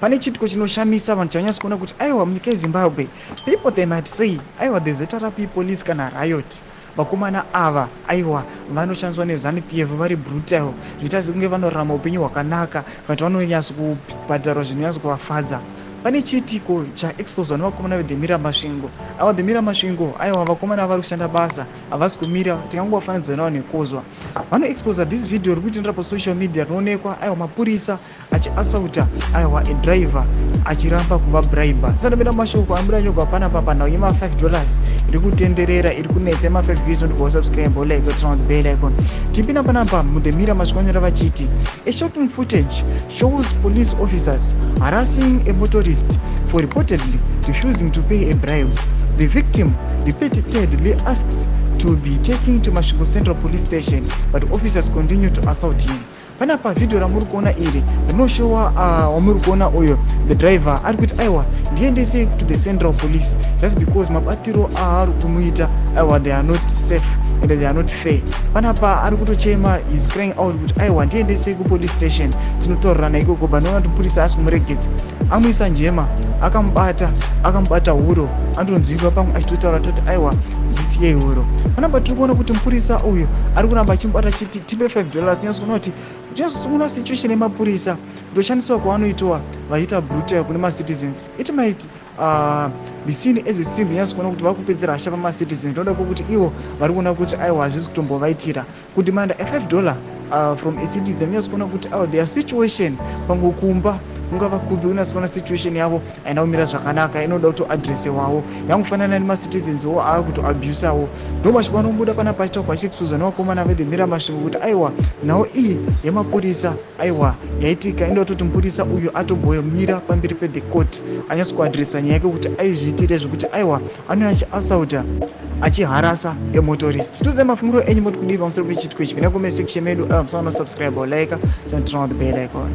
pane chitiko chinoshamisa vanhu chavanyasa kuona kuti aiwa munyika yeZimbabwe people they might say aiwa the ZRP police kana riot vakomana ava aiwa vanoshandiswa neZANU-PF vari brutal zviita sekunge vanorarama upenyu hwakanaka kana kuti vanonyasa kubhadharwa zvinonyasa kuvafadza. Pane chitiko chaexposwa nevakomana veDhemira Masvingo. Ava Dhemira Masvingo aiwa vakomana vari kushanda basa havasi kumira tingangovafanidza navo nekozwa. Vanoexposa this video riri kuitendera pasocial media rinoonekwa aiwa mapurisa achiasauta aiwa driver achiramba kuvabraiba. Sandobeda mashoko ambuda nyoga panapa panhau yema$5 iri kutenderera iri kunetsa yema5 views nodibva subscribe like turn on the bell icon. Tipina panapa muDhemira Masvingo vachiti a shocking footage shows police officers harassing a motorist for reportedly refusing to pay a bribe. The victim repeatedly asks to be taken to Masvingo Central Police Station, but officers continue to assault him. Panapa video ramuri kuona iri rinoshowa wamuri kuona uyo the driver ari kuti aiwa ndiendese to the Central Police just because mabatiro aari kumuita aiwa they are not safe and they are not fair. Panapa ari kutochema is crying out kuti aiwa ndiendese kupolice station tinotaurana ikoko vanoona kuti purisa asi kumuregedza amuisa njema akamubata huro andonzwikwa pamwe achitotaura toti aiwa ndisiye huro. Panapa tiri kuona kuti mupurisa uyu ari kuramba achimubata chiti tipe $5 tinyasa kuona kuti una situation yemapurisa kutoshandiswa kwavanoitwa vachiita brutal kune macitizens. It might be seen as a sin kunyasa kuona kuti vakupedzera hasha pamacitizens noda kwokuti ivo vari kuona kuti aiwa hazvisi kutombovaitira kudimanda $5 from a citizen unyasa kuona kuti their situation pangokumba ungava kupi unasa kuona situation yavo haina kumira zvakanaka inoda kutoadresewawo yangofanana nemacitizens wo ava kutoabusawo. Ndomashoko anobuda panapa achitaurwa achiexposa nevakomana veDhemira Masvingo kuti aiwa nhau iyi yemapurisa aiwa yaitika inoda kutoti mupurisa uyu atobhoyomira pamberi peThe Court anyasa kuadresa nyaya yake kuti aizviitire zvekuti aiwa anouya achiasauta achiharasa emotorist. Tuze mafunguro enyu moti kudii pamusoro pechitiko ichi. Pinda comment section medu musana subscribe or like turn on the bell icon.